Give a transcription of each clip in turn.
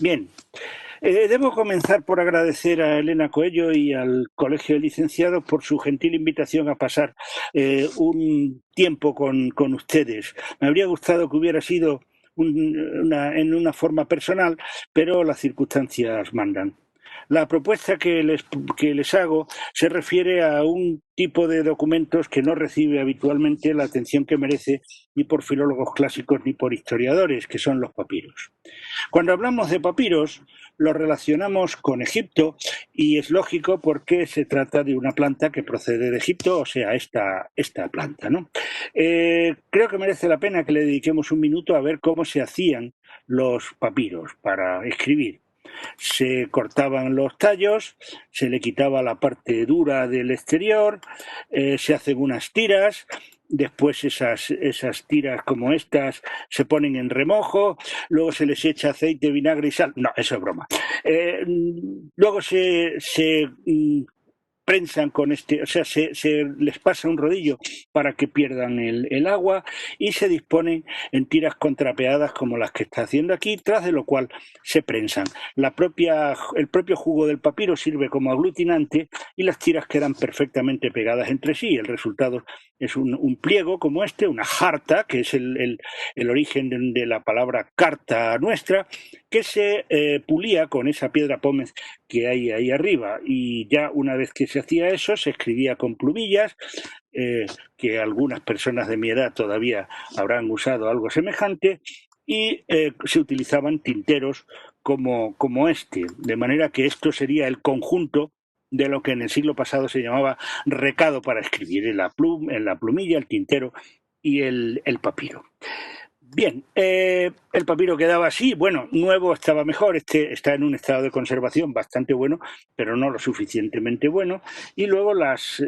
Bien, debo comenzar por agradecer a Elena Coello y al Colegio de Licenciados por su gentil invitación a pasar un tiempo con ustedes. Me habría gustado que hubiera sido en una forma personal, pero las circunstancias mandan. La propuesta que les hago se refiere a un tipo de documentos que no recibe habitualmente la atención que merece ni por filólogos clásicos ni por historiadores, que son los papiros. Cuando hablamos de papiros, lo relacionamos con Egipto y es lógico porque se trata de una planta que procede de Egipto, o sea, esta planta, ¿no? Creo que merece la pena que le dediquemos un minuto a ver cómo se hacían los papiros para escribir. Se cortaban los tallos, se le quitaba la parte dura del exterior, se hacen unas tiras, después esas tiras como estas se ponen en remojo, luego se les echa aceite, vinagre y sal. No, eso es broma. Luego se prensan con o sea, se les pasa un rodillo para que pierdan el agua y se disponen en tiras contrapeadas como las que está haciendo aquí, tras de lo cual se prensan. El propio jugo del papiro sirve como aglutinante y las tiras quedan perfectamente pegadas entre sí. El resultado es un pliego como este, una jarta, que es el origen de la palabra carta nuestra, que se pulía con esa piedra pómez que hay ahí arriba. Y ya una vez que se hacía eso, se escribía con plumillas, que algunas personas de mi edad todavía habrán usado algo semejante, y se utilizaban tinteros como este, de manera que esto sería el conjunto de lo que en el siglo pasado se llamaba recado para escribir, en la plumilla, el tintero y el papiro. Bien, el papiro quedaba así, bueno, nuevo estaba mejor, este está en un estado de conservación bastante bueno, pero no lo suficientemente bueno, y luego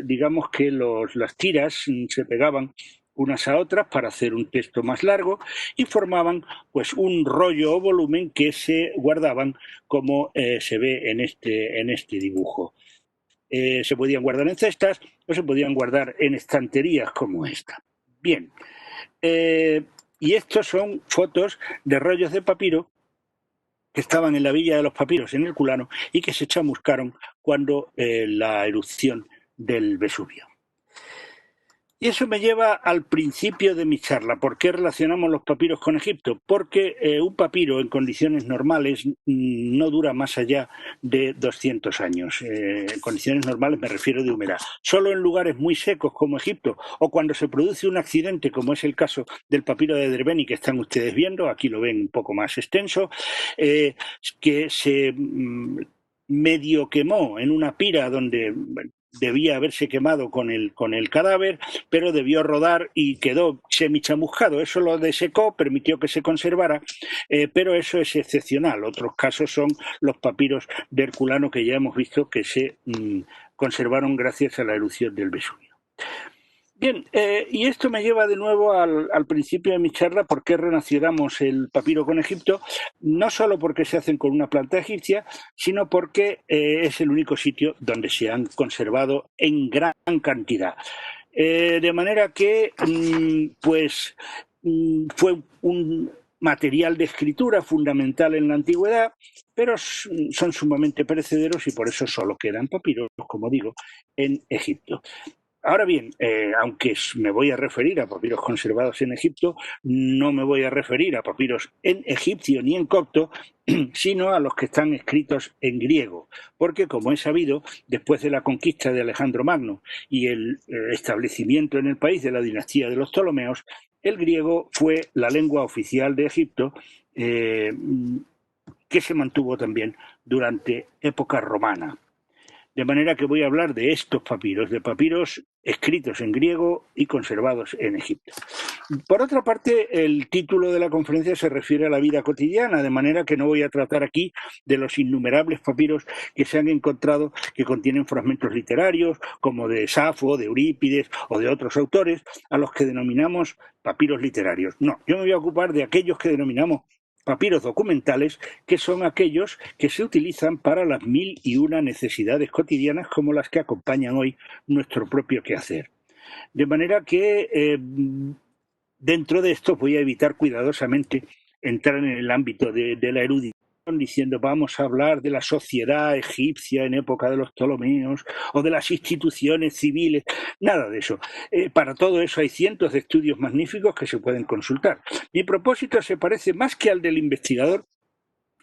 digamos que las tiras se pegaban unas a otras para hacer un texto más largo y formaban pues un rollo o volumen que se guardaban como se ve en este dibujo. Se podían guardar en cestas o se podían guardar en estanterías como esta. Bien, eh, y estos son fotos de rollos de papiro que estaban en la Villa de los Papiros, en Herculano, y que se chamuscaron cuando la erupción del Vesubio. Y eso me lleva al principio de mi charla. ¿Por qué relacionamos los papiros con Egipto? Porque un papiro en condiciones normales no dura más allá de 200 años. En condiciones normales me refiero de humedad. Solo en lugares muy secos como Egipto o cuando se produce un accidente, como es el caso del papiro de Derbeni que están ustedes viendo, aquí lo ven un poco más extenso, que se medio quemó en una pira donde debía haberse quemado con el cadáver, pero debió rodar y quedó semichamuscado. Eso lo desecó, permitió que se conservara, pero eso es excepcional. Otros casos son los papiros de Herculano que ya hemos visto que se conservaron gracias a la erupción del Vesubio. Bien, y esto me lleva de nuevo al principio de mi charla, por qué relacionamos el papiro con Egipto, no solo porque se hacen con una planta egipcia, sino porque es el único sitio donde se han conservado en gran cantidad. De manera que, fue un material de escritura fundamental en la antigüedad, pero son sumamente perecederos y por eso solo quedan papiros, como digo, en Egipto. Ahora bien, aunque me voy a referir a papiros conservados en Egipto, no me voy a referir a papiros en egipcio ni en copto, sino a los que están escritos en griego, porque como es sabido, después de la conquista de Alejandro Magno y el establecimiento en el país de la dinastía de los Ptolomeos, el griego fue la lengua oficial de Egipto, que se mantuvo también durante época romana. De manera que voy a hablar de estos papiros, de papiros escritos en griego y conservados en Egipto. Por otra parte, el título de la conferencia se refiere a la vida cotidiana, de manera que no voy a tratar aquí de los innumerables papiros que se han encontrado que contienen fragmentos literarios, como de Safo, de Eurípides o de otros autores, a los que denominamos papiros literarios. No, yo me voy a ocupar de aquellos que denominamos papiros documentales, que son aquellos que se utilizan para las 1001 necesidades cotidianas como las que acompañan hoy nuestro propio quehacer. De manera que dentro de esto voy a evitar cuidadosamente entrar en el ámbito de la erudición diciendo vamos a hablar de la sociedad egipcia en época de los Ptolomeos o de las instituciones civiles, nada de eso. Para todo eso hay cientos de estudios magníficos que se pueden consultar. Mi propósito se parece más que al del investigador,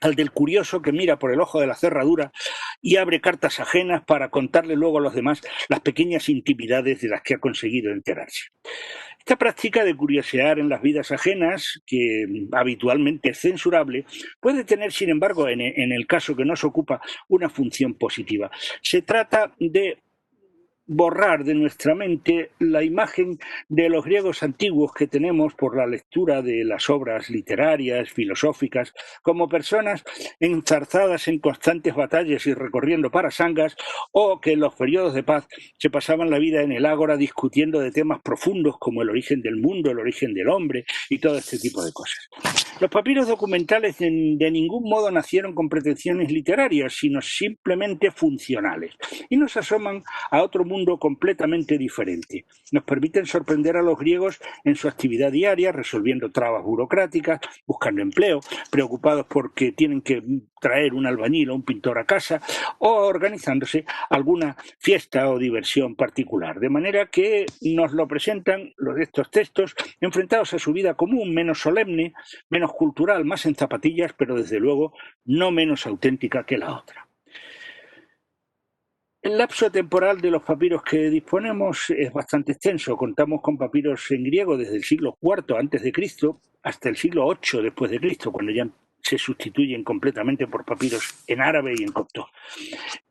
al del curioso que mira por el ojo de la cerradura y abre cartas ajenas para contarle luego a los demás las pequeñas intimidades de las que ha conseguido enterarse. Esta práctica de curiosear en las vidas ajenas, que habitualmente es censurable, puede tener, sin embargo, en el caso que nos ocupa, una función positiva. Se trata de borrar de nuestra mente la imagen de los griegos antiguos que tenemos por la lectura de las obras literarias, filosóficas, como personas enzarzadas en constantes batallas y recorriendo parasangas, o que en los periodos de paz se pasaban la vida en el ágora discutiendo de temas profundos como el origen del mundo, el origen del hombre y todo este tipo de cosas. Los papiros documentales de ningún modo nacieron con pretensiones literarias, sino simplemente funcionales, y nos asoman a otro mundo completamente diferente. Nos permiten sorprender a los griegos en su actividad diaria, resolviendo trabas burocráticas, buscando empleo, preocupados porque tienen que traer un albañil o un pintor a casa, o organizándose alguna fiesta o diversión particular. De manera que nos lo presentan estos textos enfrentados a su vida común, menos solemne, menos cultural, más en zapatillas, pero desde luego no menos auténtica que la otra. El lapso temporal de los papiros que disponemos es bastante extenso. Contamos con papiros en griego desde el siglo IV a.C. hasta el siglo VIII después de Cristo, cuando ya se sustituyen completamente por papiros en árabe y en copto.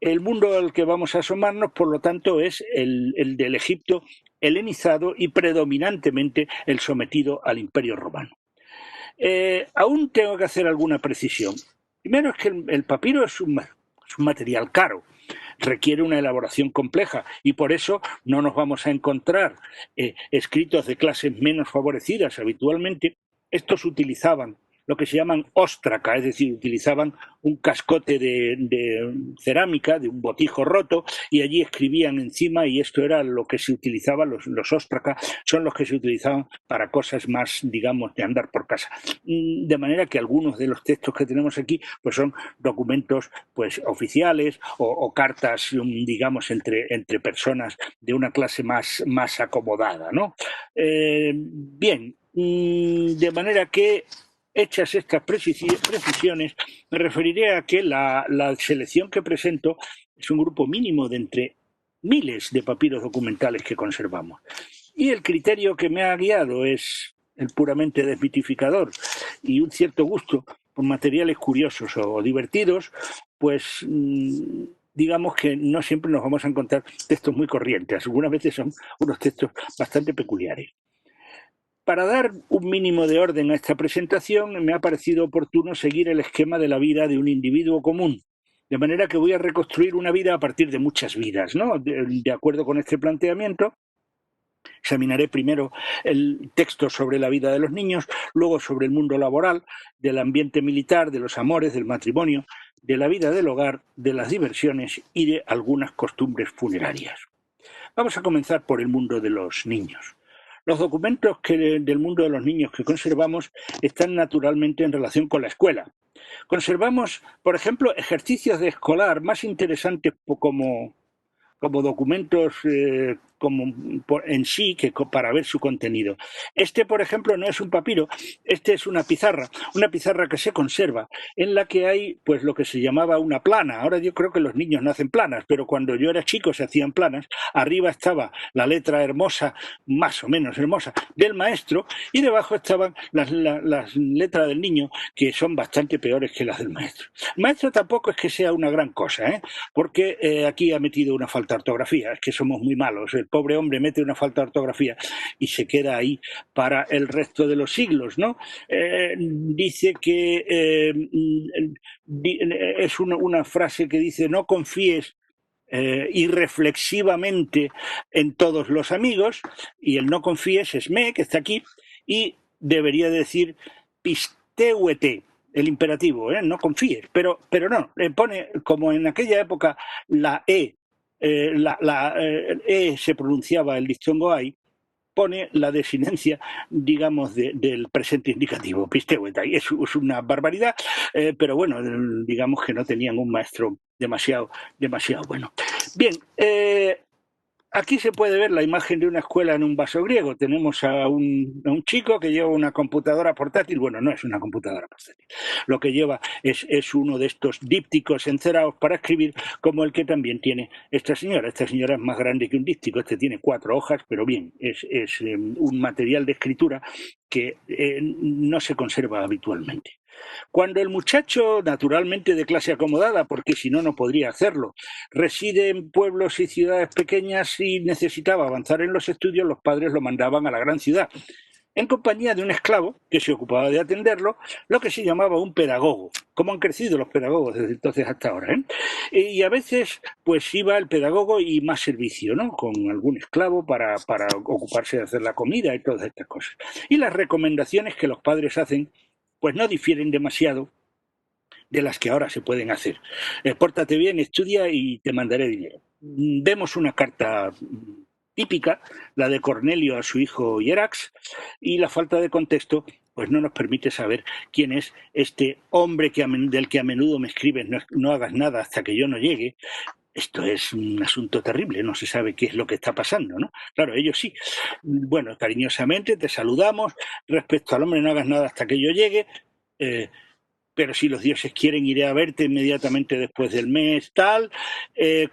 El mundo al que vamos a asomarnos, por lo tanto, es el del Egipto helenizado y predominantemente el sometido al Imperio Romano. Aún tengo que hacer alguna precisión. Primero es que el papiro es un material caro, requiere una elaboración compleja y por eso no nos vamos a encontrar escritos de clases menos favorecidas. Habitualmente estos utilizaban lo que se llaman óstraca, es decir, utilizaban un cascote de cerámica, de un botijo roto, y allí escribían encima, y esto era lo que se utilizaba, los óstraca son los que se utilizaban para cosas más, digamos, de andar por casa. De manera que algunos de los textos que tenemos aquí pues son documentos pues oficiales o cartas, digamos, entre personas de una clase más acomodada, ¿no? Bien, de manera que hechas estas precisiones, me referiré a que la selección que presento es un grupo mínimo de entre miles de papiros documentales que conservamos. Y el criterio que me ha guiado es el puramente desmitificador y un cierto gusto por materiales curiosos o divertidos, pues digamos que no siempre nos vamos a encontrar textos muy corrientes. Algunas veces son unos textos bastante peculiares. Para dar un mínimo de orden a esta presentación, me ha parecido oportuno seguir el esquema de la vida de un individuo común, de manera que voy a reconstruir una vida a partir de muchas vidas, ¿no? De acuerdo con este planteamiento, examinaré primero el texto sobre la vida de los niños, luego sobre el mundo laboral, del ambiente militar, de los amores, del matrimonio, de la vida del hogar, de las diversiones y de algunas costumbres funerarias. Vamos a comenzar por el mundo de los niños. Los documentos del mundo de los niños que conservamos están naturalmente en relación con la escuela. Conservamos, por ejemplo, ejercicios de escolar más interesantes como documentos en sí que para ver su contenido. Este, por ejemplo, no es un papiro, este es una pizarra que se conserva, en la que hay pues lo que se llamaba una plana. Ahora yo creo que los niños no hacen planas, pero cuando yo era chico se hacían planas. Arriba estaba la letra hermosa, más o menos hermosa, del maestro, y debajo estaban las letras del niño, que son bastante peores que las del maestro. El maestro tampoco es que sea una gran cosa, porque aquí ha metido una falta de ortografía, es que somos muy malos. El pobre hombre mete una falta de ortografía y se queda ahí para el resto de los siglos, ¿no? Dice que es una frase que dice: no confíes irreflexivamente en todos los amigos, y el no confíes es me, que está aquí, y debería decir pisteuete, el imperativo, no confíes, pero no, le pone, como en aquella época la E, E se pronunciaba el diptongo ai, pone la desinencia, digamos, del presente indicativo, pisteueta, y es una barbaridad, pero bueno, digamos que no tenían un maestro demasiado bueno. Bien, aquí se puede ver la imagen de una escuela en un vaso griego. Tenemos a un chico que lleva una computadora portátil. Bueno, no es una computadora portátil. Lo que lleva es uno de estos dípticos encerados para escribir, como el que también tiene esta señora. Esta señora es más grande que un díptico. Este tiene 4 hojas, pero bien, es un material de escritura que no se conserva habitualmente. Cuando el muchacho, naturalmente de clase acomodada, porque si no, no podría hacerlo, reside en pueblos y ciudades pequeñas y necesitaba avanzar en los estudios, los padres lo mandaban a la gran ciudad, en compañía de un esclavo que se ocupaba de atenderlo, lo que se llamaba un pedagogo. ¿Cómo han crecido los pedagogos desde entonces hasta ahora? Y a veces pues iba el pedagogo y más servicio, ¿no? Con algún esclavo para ocuparse de hacer la comida y todas estas cosas. Y las recomendaciones que los padres hacen pues no difieren demasiado de las que ahora se pueden hacer. Pórtate bien, estudia y te mandaré dinero. Vemos una carta típica, la de Cornelio a su hijo Hierax, y la falta de contexto pues no nos permite saber quién es este hombre del que a menudo me escribes, no hagas nada hasta que yo no llegue. Esto es un asunto terrible, no se sabe qué es lo que está pasando, ¿no? Claro, ellos sí. Bueno, cariñosamente te saludamos, respecto al hombre no hagas nada hasta que yo llegue, pero si los dioses quieren iré a verte inmediatamente después del mes, tal,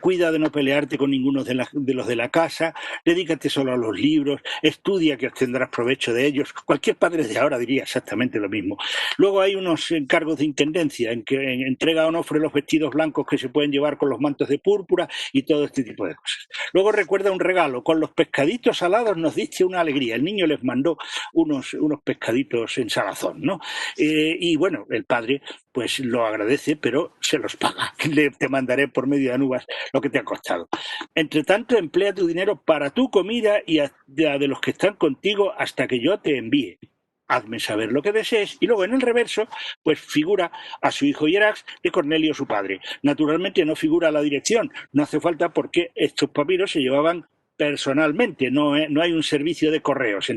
cuida de no pelearte con ninguno de los de la casa, dedícate solo a los libros, estudia que obtendrás provecho de ellos. Cualquier padre de ahora diría exactamente lo mismo. Luego hay unos encargos de intendencia en que entrega a Onofre los vestidos blancos que se pueden llevar con los mantos de púrpura y todo este tipo de cosas. Luego recuerda un regalo, con los pescaditos salados nos diste una alegría. El niño les mandó unos pescaditos en salazón, ¿no? Y bueno, el padre pues lo agradece, pero se los paga. Te mandaré por medio de Anubas lo que te ha costado. Entre tanto, emplea tu dinero para tu comida y la de los que están contigo hasta que yo te envíe. Hazme saber lo que desees. Y luego en el reverso, pues figura a su hijo Hierax de Cornelio, su padre. Naturalmente no figura la dirección. No hace falta porque estos papiros se llevaban personalmente. No hay un servicio de correos.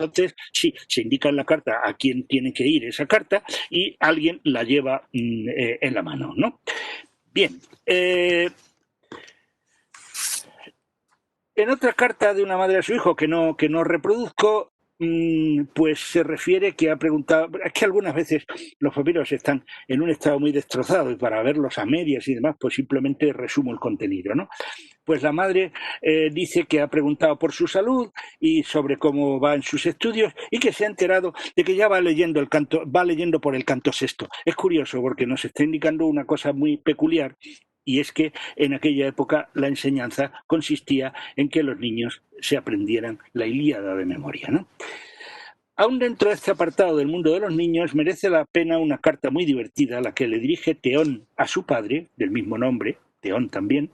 Entonces, sí, se indica en la carta a quién tiene que ir esa carta y alguien la lleva en la mano, ¿no? Bien. En otra carta de una madre a su hijo que no reproduzco, pues se refiere que ha preguntado, es que algunas veces los papiros están en un estado muy destrozado y para verlos a medias y demás, pues simplemente resumo el contenido, ¿no? Pues la madre dice que ha preguntado por su salud y sobre cómo va en sus estudios y que se ha enterado de que ya va leyendo por el canto sexto. Es curioso porque nos está indicando una cosa muy peculiar, y es que en aquella época la enseñanza consistía en que los niños se aprendieran la Ilíada de memoria, ¿no? Aún dentro de este apartado del mundo de los niños, merece la pena una carta muy divertida, la que le dirige Teón a su padre, del mismo nombre, Teón también,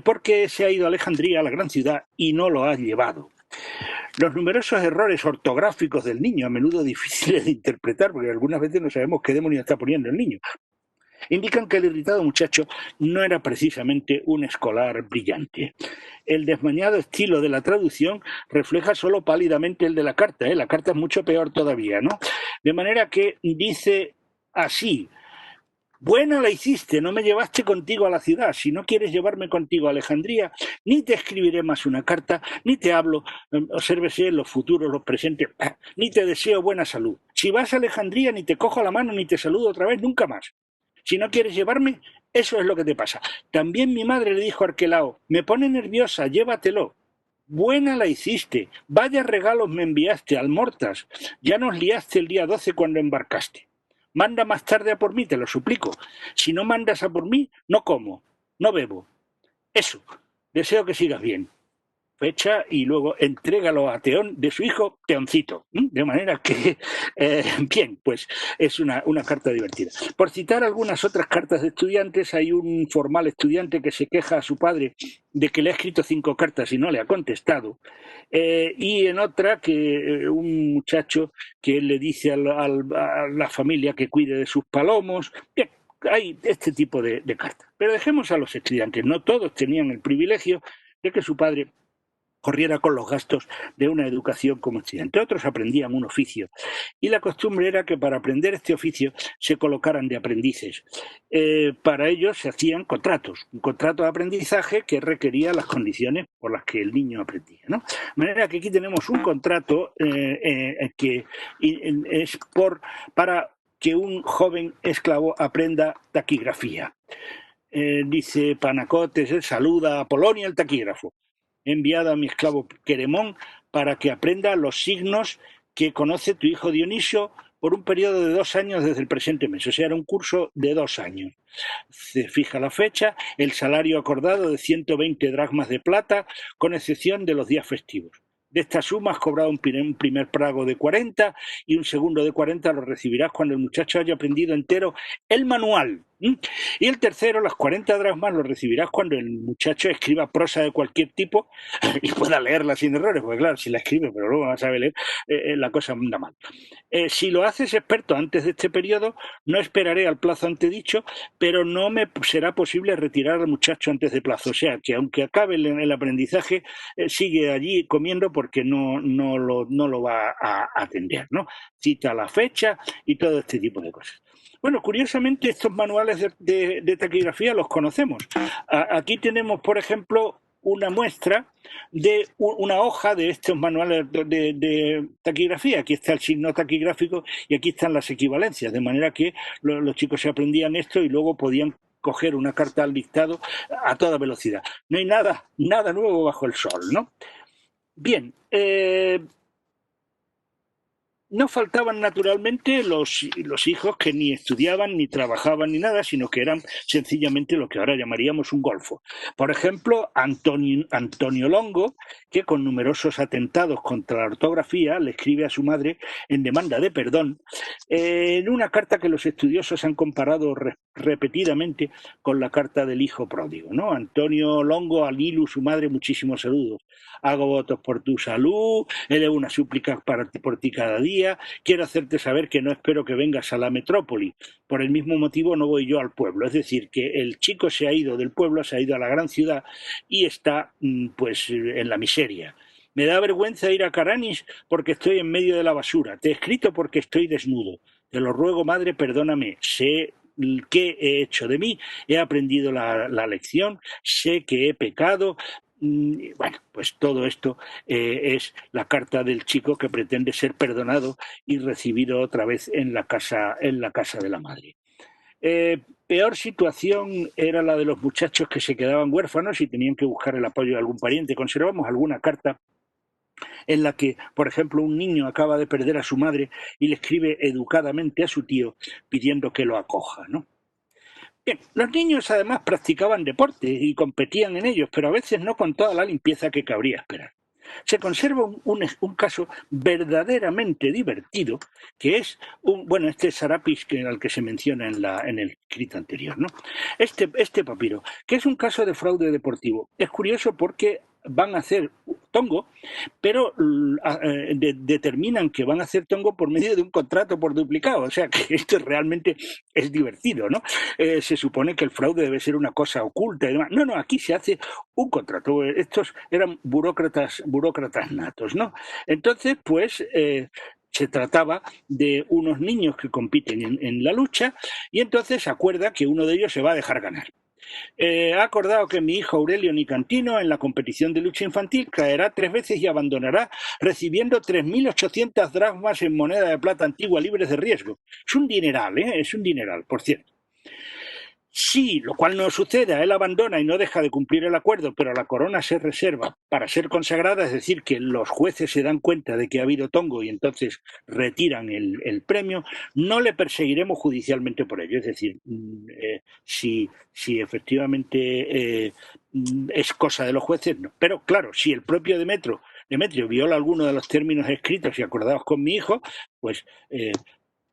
porque se ha ido a Alejandría, a la gran ciudad, y no lo ha llevado. Los numerosos errores ortográficos del niño, a menudo difíciles de interpretar, porque algunas veces no sabemos qué demonio está poniendo el niño, indican que el irritado muchacho no era precisamente un escolar brillante. El desmañado estilo de la traducción refleja solo pálidamente el de la carta, La carta es mucho peor todavía, ¿no? De manera que dice así: buena la hiciste, no me llevaste contigo a la ciudad. Si no quieres llevarme contigo a Alejandría, ni te escribiré más una carta, ni te hablo, obsérvese los futuros, los presentes, ni te deseo buena salud. Si vas a Alejandría, ni te cojo la mano, ni te saludo otra vez, nunca más. Si no quieres llevarme, eso es lo que te pasa. También mi madre le dijo a Arquelao: me pone nerviosa, llévatelo. Buena la hiciste, vaya regalos me enviaste, almortas. Ya nos liaste el día 12 cuando embarcaste. Manda más tarde a por mí, te lo suplico. Si no mandas a por mí, no como, no bebo. Eso, deseo que sigas bien. Fecha y luego entrégalo a Teón de su hijo Teoncito. De manera que, bien, pues es una carta divertida. Por citar algunas otras cartas de estudiantes, hay un formal estudiante que se queja a su padre de que le ha escrito 5 cartas y no le ha contestado, y en otra que un muchacho que le dice a la familia que cuide de sus palomos. Bien, hay este tipo de cartas. Pero dejemos a los estudiantes. No todos tenían el privilegio de que su padre corriera con los gastos de una educación como estudiante. Otros aprendían un oficio y la costumbre era que para aprender este oficio se colocaran de aprendices. Para ello se hacían contratos, un contrato de aprendizaje que requería las condiciones por las que el niño aprendía, ¿no? De manera que aquí tenemos un contrato que es para que un joven esclavo aprenda taquigrafía. Dice Panacotes, saluda a Polonia el taquígrafo. He enviado a mi esclavo Queremón para que aprenda los signos que conoce tu hijo Dionisio por un periodo de 2 años desde el presente mes. O sea, era un curso de 2 años. Se fija la fecha, el salario acordado de 120 dracmas de plata, con excepción de los días festivos. De esta suma has cobrado un primer pago de 40 y un segundo de 40 lo recibirás cuando el muchacho haya aprendido entero el manual. Y el tercero, las 40 dracmas, lo recibirás cuando el muchacho escriba prosa de cualquier tipo y pueda leerla sin errores, porque claro, si la escribe pero luego no sabe leer, la cosa anda mal. Si lo haces experto antes de este periodo, no esperaré al plazo antedicho, pero no me será posible retirar al muchacho antes de plazo. O sea, que aunque acabe el aprendizaje, sigue allí comiendo porque no lo va a atender, ¿no? Cita la fecha y todo este tipo de cosas. Bueno, curiosamente estos manuales de taquigrafía los conocemos. Aquí tenemos, por ejemplo, una muestra de una hoja de estos manuales de taquigrafía. Aquí está el signo taquigráfico y aquí están las equivalencias, de manera que los chicos se aprendían esto y luego podían coger una carta al dictado a toda velocidad. No hay nada nuevo bajo el sol, ¿no? Bien, no faltaban naturalmente los hijos que ni estudiaban, ni trabajaban, ni nada, sino que eran sencillamente lo que ahora llamaríamos un golfo. Por ejemplo, Antonio Longo, que con numerosos atentados contra la ortografía le escribe a su madre en demanda de perdón, en una carta que los estudiosos han comparado repetidamente con la carta del hijo pródigo, ¿no? Antonio Longo, a Lilu, su madre, muchísimos saludos. Hago votos por tu salud, elevo una súplica por ti cada día, quiero hacerte saber que no espero que vengas a la metrópoli, por el mismo motivo no voy yo al pueblo. Es decir, que el chico se ha ido del pueblo, se ha ido a la gran ciudad y está pues en la miseria. Me da vergüenza ir a Caranis porque estoy en medio de la basura. Te he escrito porque estoy desnudo. Te lo ruego, madre, perdóname. Sé qué he hecho de mí, he aprendido la lección, sé que he pecado. Bueno, pues todo esto es la carta del chico que pretende ser perdonado y recibido otra vez en la casa de la madre. Peor situación era la de los muchachos que se quedaban huérfanos y tenían que buscar el apoyo de algún pariente. Conservamos alguna carta en la que, por ejemplo, un niño acaba de perder a su madre y le escribe educadamente a su tío pidiendo que lo acoja, ¿no? Bien, los niños además practicaban deporte y competían en ellos, pero a veces no con toda la limpieza que cabría esperar. Se conserva un caso verdaderamente divertido, que es este Sarapis al que se menciona en el escrito anterior, ¿no? Este papiro, que es un caso de fraude deportivo. Es curioso porque van a hacer tongo, pero determinan que van a hacer tongo por medio de un contrato por duplicado. O sea, que esto realmente es divertido, ¿no? Se supone que el fraude debe ser una cosa oculta y demás. No, aquí se hace un contrato. Estos eran burócratas natos, ¿no? Entonces, pues se trataba de unos niños que compiten en la lucha y entonces se acuerda que uno de ellos se va a dejar ganar. Ha acordado que mi hijo Aurelio Nicantino en la competición de lucha infantil caerá 3 veces y abandonará recibiendo 3.800 dracmas en moneda de plata antigua libres de riesgo. Es un dineral, es un dineral, por cierto. Si, lo cual no suceda, él abandona y no deja de cumplir el acuerdo, pero la corona se reserva para ser consagrada, es decir, que los jueces se dan cuenta de que ha habido tongo y entonces retiran el premio, no le perseguiremos judicialmente por ello. Es decir, si efectivamente es cosa de los jueces, no. Pero claro, si el propio Demetrio viola alguno de los términos escritos y acordados con mi hijo, pues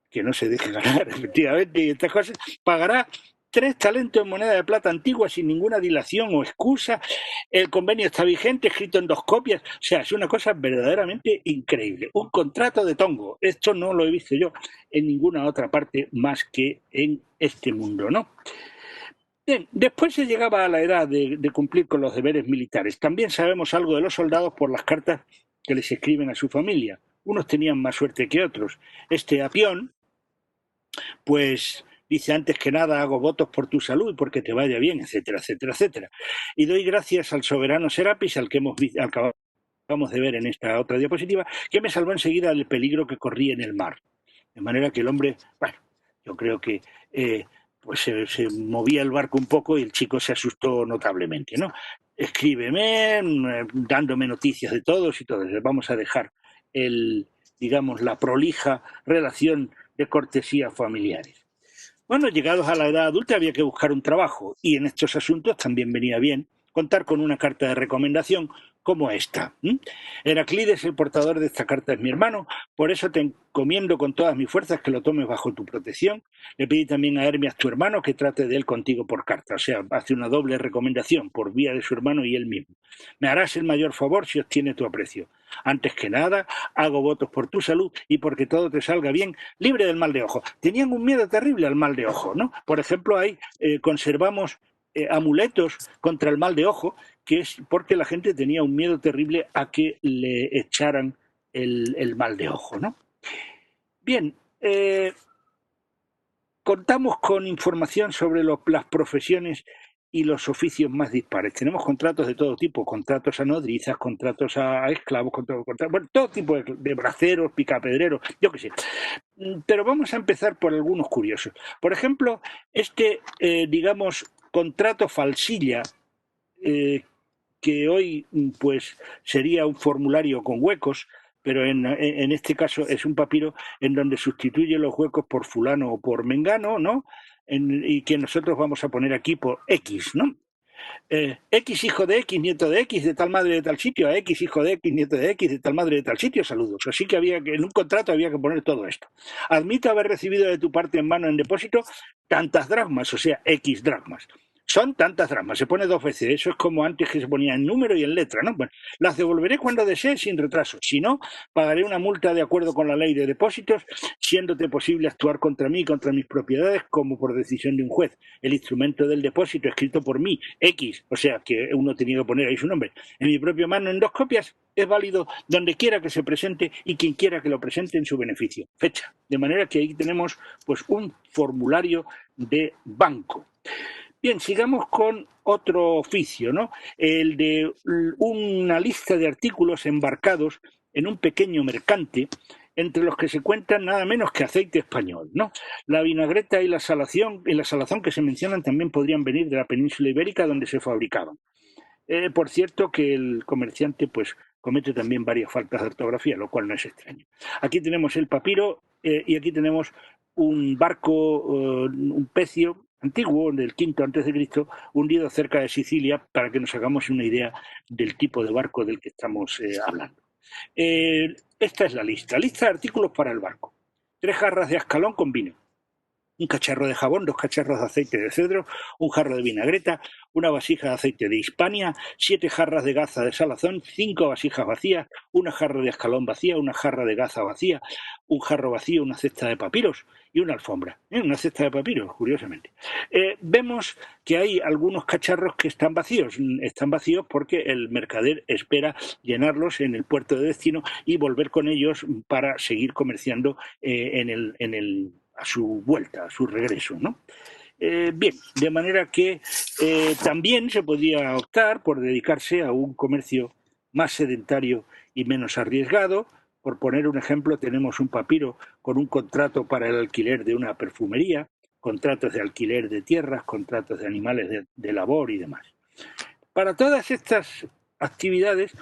que no se deje ganar, efectivamente, y estas cosas, pagará 3 talentos en moneda de plata antigua sin ninguna dilación o excusa. El convenio está vigente, escrito en 2 copias. O sea, es una cosa verdaderamente increíble. Un contrato de tongo. Esto no lo he visto yo en ninguna otra parte más que en este mundo, ¿no? Bien, después se llegaba a la edad de cumplir con los deberes militares. También sabemos algo de los soldados por las cartas que les escriben a su familia. Unos tenían más suerte que otros. Este Apión, pues dice: antes que nada hago votos por tu salud y porque te vaya bien, etcétera, etcétera, etcétera. Y doy gracias al soberano Serapis, al que acabamos de ver en esta otra diapositiva, que me salvó enseguida del peligro que corría en el mar. De manera que el hombre, bueno, yo creo que pues se movía el barco un poco y el chico se asustó notablemente, ¿no? Escríbeme, dándome noticias de todos y todo. Vamos a dejar digamos, la prolija relación de cortesías familiares. Bueno, llegados a la edad adulta había que buscar un trabajo y en estos asuntos también venía bien contar con una carta de recomendación como esta. Heraclides, el portador de esta carta, es mi hermano, por eso te encomiendo con todas mis fuerzas que lo tomes bajo tu protección. Le pedí también a Hermias, tu hermano, que trate de él contigo por carta, o sea, hace una doble recomendación por vía de su hermano y él mismo. Me harás el mayor favor si obtiene tu aprecio. Antes que nada, hago votos por tu salud y porque todo te salga bien, libre del mal de ojo. Tenían un miedo terrible al mal de ojo, ¿no? Por ejemplo, ahí conservamos amuletos contra el mal de ojo, que es porque la gente tenía un miedo terrible a que le echaran el mal de ojo, ¿no? Bien, contamos con información sobre las profesiones y los oficios más dispares. Tenemos contratos de todo tipo, contratos a nodrizas, contratos a esclavos, bueno, todo tipo de braceros, picapedreros, yo qué sé. Pero vamos a empezar por algunos curiosos. Por ejemplo, digamos, contrato falsilla, que hoy pues sería un formulario con huecos, pero en este caso es un papiro en donde sustituye los huecos por fulano o por mengano, ¿no? Y que nosotros vamos a poner aquí por X, ¿no? X hijo de X, nieto de X, de tal madre de tal sitio, a X hijo de X, nieto de X, de tal madre de tal sitio, saludos. Así que en un contrato había que poner todo esto. Admito haber recibido de tu parte en mano en depósito tantas dracmas, o sea, X dracmas. Son tantas dracmas, se pone 2 veces, eso es como antes, que se ponía en número y en letra, ¿no? Bueno, las devolveré cuando desee sin retraso, si no, pagaré una multa de acuerdo con la ley de depósitos, siéndote posible actuar contra mí y contra mis propiedades como por decisión de un juez. El instrumento del depósito escrito por mí, X, o sea, que uno tenía que poner ahí su nombre, en mi propia mano en 2 copias, es válido donde quiera que se presente y quien quiera que lo presente en su beneficio. Fecha. De manera que ahí tenemos pues un formulario de banco. Bien, sigamos con otro oficio, ¿no? El de una lista de artículos embarcados en un pequeño mercante, entre los que se cuentan nada menos que aceite español, ¿no? La vinagreta y la salazón que se mencionan también podrían venir de la península ibérica, donde se fabricaban. Por cierto, que el comerciante pues comete también varias faltas de ortografía, lo cual no es extraño. Aquí tenemos el papiro y aquí tenemos un barco, un pecio antiguo del V a.C., hundido cerca de Sicilia, para que nos hagamos una idea del tipo de barco del que estamos hablando. Esta es la lista de artículos para el barco. 3 jarras de ascalón con vino, un cacharro de jabón, 2 cacharros de aceite de cedro, un jarro de vinagreta, una vasija de aceite de Hispania, 7 jarras de gaza de salazón, 5 vasijas vacías, una jarra de ascalón vacía, una jarra de gaza vacía, un jarro vacío, una cesta de papiros y una alfombra. Una cesta de papiros, curiosamente. Vemos que hay algunos cacharros que están vacíos. Están vacíos porque el mercader espera llenarlos en el puerto de destino y volver con ellos para seguir comerciando a su vuelta, a su regreso, ¿no? Bien, de manera que también se podía optar por dedicarse a un comercio más sedentario y menos arriesgado. Por poner un ejemplo, tenemos un papiro con un contrato para el alquiler de una perfumería, contratos de alquiler de tierras, contratos de animales de labor y demás. Para todas estas actividades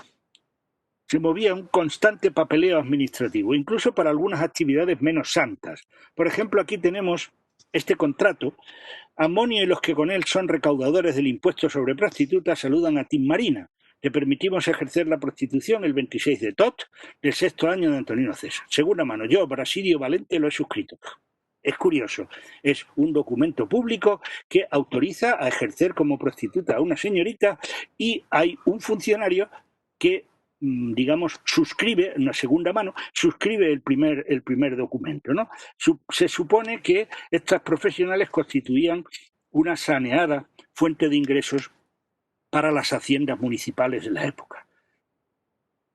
se movía un constante papeleo administrativo, incluso para algunas actividades menos santas. Por ejemplo, aquí tenemos este contrato. Amonio y los que con él son recaudadores del impuesto sobre prostitutas saludan a Timmarina. Le permitimos ejercer la prostitución el 26 de Tot del 6º año de Antonino César. Segunda mano, yo, Brasidio Valente, lo he suscrito. Es curioso, es un documento público que autoriza a ejercer como prostituta a una señorita y hay un funcionario que, digamos, suscribe, una segunda mano, suscribe el primer documento, ¿no? Se supone que estas profesionales constituían una saneada fuente de ingresos para las haciendas municipales de la época.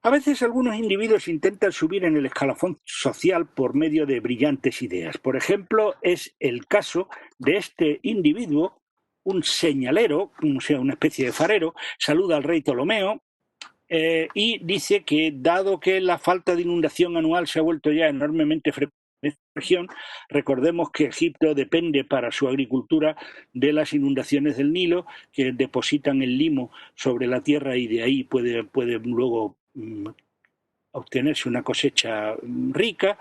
A veces algunos individuos intentan subir en el escalafón social por medio de brillantes ideas. Por ejemplo, es el caso de este individuo, un señalero, o sea, una especie de farero, saluda al rey Ptolomeo y dice que dado que la falta de inundación anual se ha vuelto ya enormemente frecuente en esta región, recordemos que Egipto depende para su agricultura de las inundaciones del Nilo, que depositan el limo sobre la tierra y de ahí puede luego obtenerse una cosecha rica.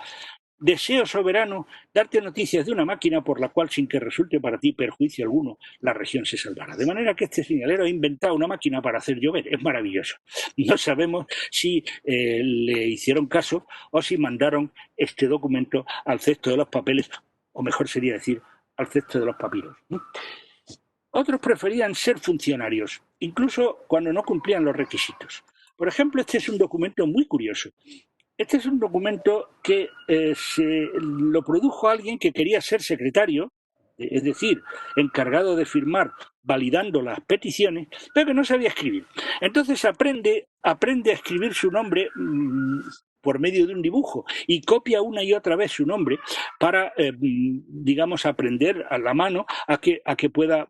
Deseo soberano darte noticias de una máquina por la cual, sin que resulte para ti perjuicio alguno, la región se salvará. De manera que este señalero ha inventado una máquina para hacer llover. Es maravilloso. No sabemos si le hicieron caso o si mandaron este documento al cesto de los papeles, o mejor sería decir, al cesto de los papiros. Otros preferían ser funcionarios, incluso cuando no cumplían los requisitos. Por ejemplo, este es un documento muy curioso. Este es un documento que se lo produjo alguien que quería ser secretario, es decir, encargado de firmar validando las peticiones, pero que no sabía escribir. Entonces aprende a escribir su nombre por medio de un dibujo y copia una y otra vez su nombre para, digamos, aprender a la mano a que pueda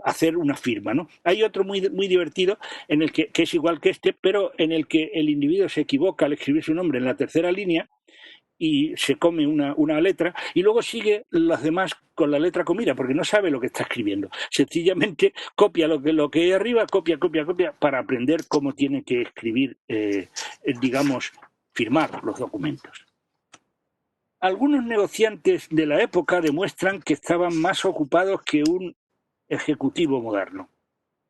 hacer una firma, ¿no? Hay otro muy divertido en el que es igual que este, pero en el que el individuo se equivoca al escribir su nombre en la tercera línea y se come una letra y luego sigue las demás con la letra comida porque no sabe lo que está escribiendo. Sencillamente copia lo que hay arriba, copia para aprender cómo tiene que escribir, digamos, firmar los documentos. Algunos negociantes de la época demuestran que estaban más ocupados que un ejecutivo moderno,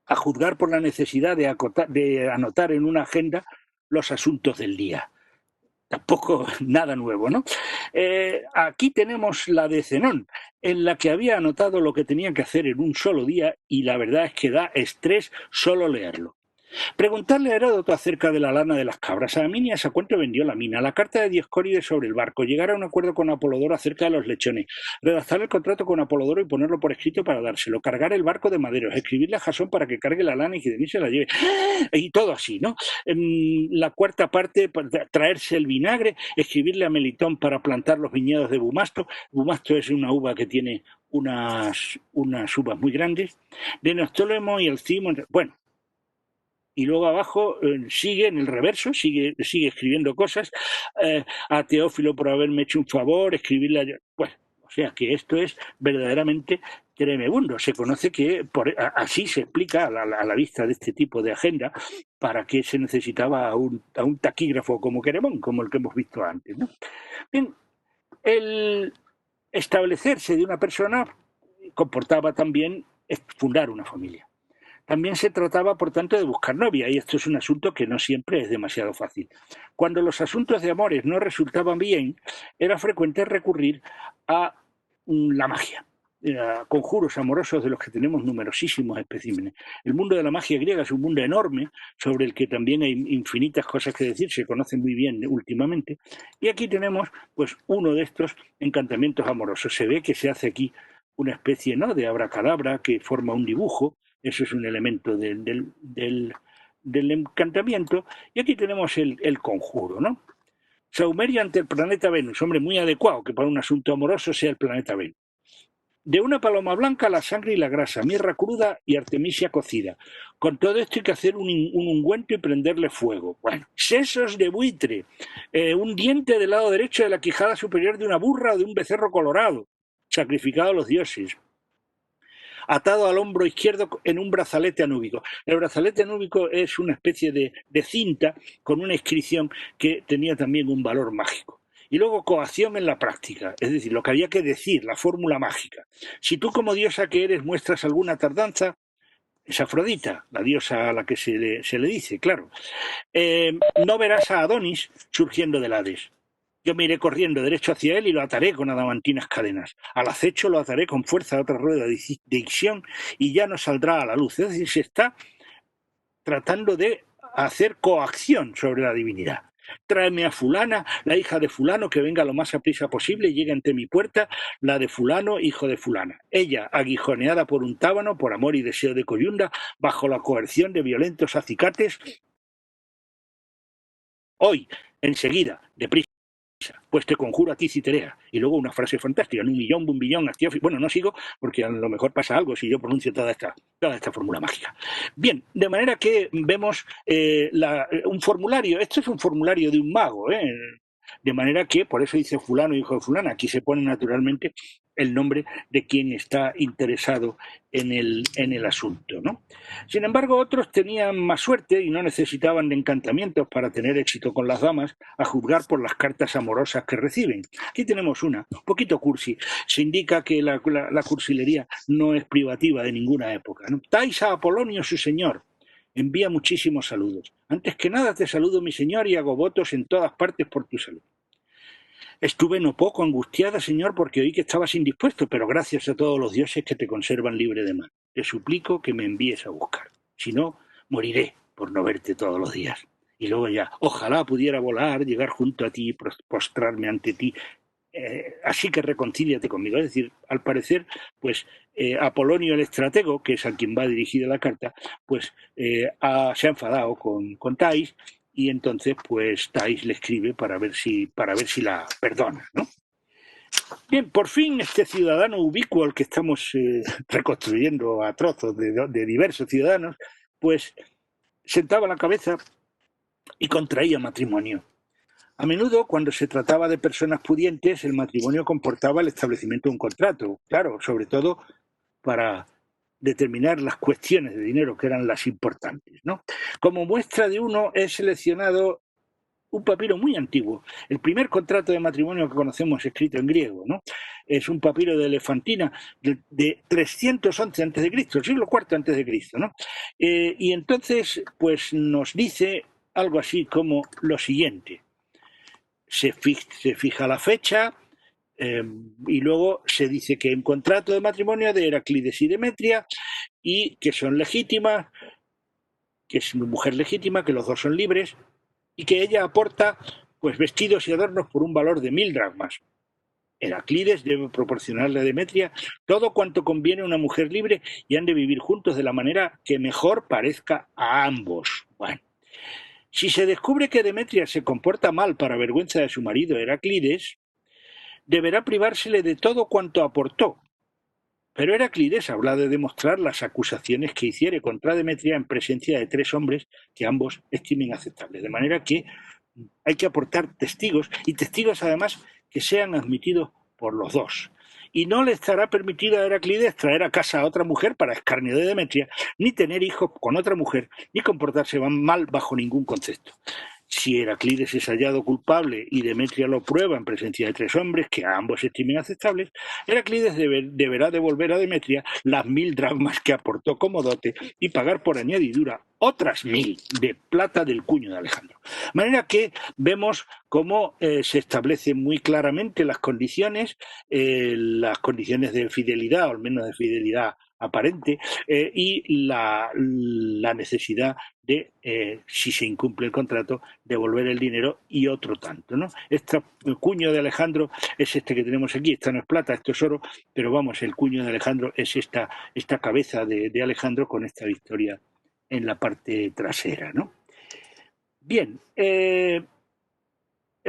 a juzgar por la necesidad de anotar en una agenda los asuntos del día. Tampoco nada nuevo, ¿no? Aquí tenemos la de Zenón, en la que había anotado lo que tenía que hacer en un solo día y la verdad es que da estrés solo leerlo. Preguntarle a Heródoto acerca de la lana de las cabras. A Aminias a cuánto vendió la mina. La carta de Dioscórides sobre el barco. Llegar a un acuerdo con Apolodoro acerca de los lechones. Redactar el contrato con Apolodoro y ponerlo por escrito para dárselo. Cargar el barco de maderos. Escribirle a Jasón para que cargue la lana y que Denis se la lleve. Y todo así, ¿no? La cuarta parte, traerse el vinagre. Escribirle a Melitón para plantar los viñedos de Bumasto. Bumasto es una uva que tiene unas uvas muy grandes. De Neoptólemo y el Cimo. Bueno. Y luego abajo sigue en el reverso, sigue escribiendo cosas, a Teófilo por haberme hecho un favor, escribirle a... Bueno, o sea que esto es verdaderamente tremebundo. Se conoce que así se explica a la vista de este tipo de agenda para qué se necesitaba a un taquígrafo como Queremón, como el que hemos visto antes, ¿no? Bien, el establecerse de una persona comportaba también fundar una familia. También se trataba, por tanto, de buscar novia, y esto es un asunto que no siempre es demasiado fácil. Cuando los asuntos de amores no resultaban bien, era frecuente recurrir a la magia, a conjuros amorosos de los que tenemos numerosísimos especímenes. El mundo de la magia griega es un mundo enorme, sobre el que también hay infinitas cosas que decir, se conocen muy bien últimamente, y aquí tenemos pues uno de estos encantamientos amorosos. Se ve que se hace aquí una especie, ¿no?, de abracadabra que forma un dibujo. Eso es un elemento del encantamiento. Y aquí tenemos el conjuro, ¿no? Saumerio ante el planeta Venus. Hombre, muy adecuado que para un asunto amoroso sea el planeta Venus. De una paloma blanca la sangre y la grasa, mirra cruda y artemisia cocida. Con todo esto hay que hacer un ungüento y prenderle fuego. Bueno, sesos de buitre, un diente del lado derecho de la quijada superior de una burra o de un becerro colorado, sacrificado a los dioses. Atado al hombro izquierdo en un brazalete anúbico. El brazalete anúbico es una especie de cinta con una inscripción que tenía también un valor mágico. Y luego coacción en la práctica, es decir, lo que había que decir, la fórmula mágica. Si tú como diosa que eres muestras alguna tardanza, es Afrodita, la diosa a la que se le dice, claro. No verás a Adonis surgiendo del Hades. Yo me iré corriendo derecho hacia él y lo ataré con adamantinas cadenas. Al acecho lo ataré con fuerza a otra rueda de dicción y ya no saldrá a la luz. Es decir, se está tratando de hacer coacción sobre la divinidad. Tráeme a fulana, la hija de fulano, que venga lo más aprisa posible y llegue ante mi puerta, la de fulano, hijo de fulana. Ella, aguijoneada por un tábano, por amor y deseo de coyunda, bajo la coerción de violentos acicates, hoy, enseguida, deprisa, pues te conjuro a ti, Citerea. Y luego una frase fantástica, en un millón, bumbillón, actión. Bueno, no sigo porque a lo mejor pasa algo si yo pronuncio toda esta fórmula mágica. Bien, de manera que vemos un formulario. Esto es un formulario de un mago, ¿eh? De manera que, por eso dice fulano, hijo de fulana, aquí se pone naturalmente el nombre de quien está interesado en el asunto, ¿no? Sin embargo, otros tenían más suerte y no necesitaban de encantamientos para tener éxito con las damas, a juzgar por las cartas amorosas que reciben. Aquí tenemos una, un poquito cursi. Se indica que la cursilería no es privativa de ninguna época, ¿no? Tais a Apolonio, su señor. Envía muchísimos saludos. Antes que nada te saludo, mi señor, y hago votos en todas partes por tu salud. Estuve no poco angustiada, señor, porque oí que estabas indispuesto, pero gracias a todos los dioses que te conservan libre de mal. Te suplico que me envíes a buscar. Si no, moriré por no verte todos los días. Y luego ya, ojalá pudiera volar, llegar junto a ti y postrarme ante ti. Así que reconcíliate conmigo. Es decir, al parecer, pues Apolonio el estratego, que es a quien va dirigida la carta, pues se ha enfadado con Thais, y entonces pues Thais le escribe para ver si la perdona, ¿no? Bien, por fin este ciudadano ubicuo al que estamos reconstruyendo a trozos de diversos ciudadanos, pues sentaba la cabeza y contraía matrimonio. A menudo, cuando se trataba de personas pudientes, el matrimonio comportaba el establecimiento de un contrato, claro, sobre todo para determinar las cuestiones de dinero que eran las importantes, ¿no? Como muestra de uno, he seleccionado un papiro muy antiguo. El primer contrato de matrimonio que conocemos escrito en griego, ¿no? Es un papiro de Elefantina de 311 a.C., el siglo IV a.C., ¿no? Y entonces, pues nos dice algo así como lo siguiente. Se fija la fecha, y luego se dice que en contrato de matrimonio de Heraclides y Demetria, y que son legítimas, que es una mujer legítima, que los dos son libres, y que ella aporta pues vestidos y adornos por un valor de 1000 dracmas. Heraclides debe proporcionarle a Demetria todo cuanto conviene a una mujer libre y han de vivir juntos de la manera que mejor parezca a ambos. Bueno, si se descubre que Demetria se comporta mal para vergüenza de su marido Heraclides, deberá privársele de todo cuanto aportó. Pero Heraclides habla de demostrar las acusaciones que hiciere contra Demetria en presencia de 3 hombres que ambos estimen aceptables. De manera que hay que aportar testigos, y testigos además que sean admitidos por los dos. Y no le estará permitido a Heraclides traer a casa a otra mujer para escarnio de Demetria, ni tener hijos con otra mujer, ni comportarse mal bajo ningún concepto. Si Heraclides es hallado culpable y Demetria lo prueba en presencia de 3 hombres que a ambos estimen aceptables, Heraclides deberá devolver a Demetria las 1000 dracmas que aportó como dote y pagar por añadidura otras 1000 de plata del cuño de Alejandro. De manera que vemos cómo se establecen muy claramente las condiciones de fidelidad, o al menos de fidelidad aparente, y la necesidad de, si se incumple el contrato, devolver el dinero y otro tanto, ¿no? El cuño de Alejandro es este que tenemos aquí. Esta no es plata, esto es oro, pero vamos, el cuño de Alejandro es esta cabeza de Alejandro con esta victoria en la parte trasera, ¿no? Bien, el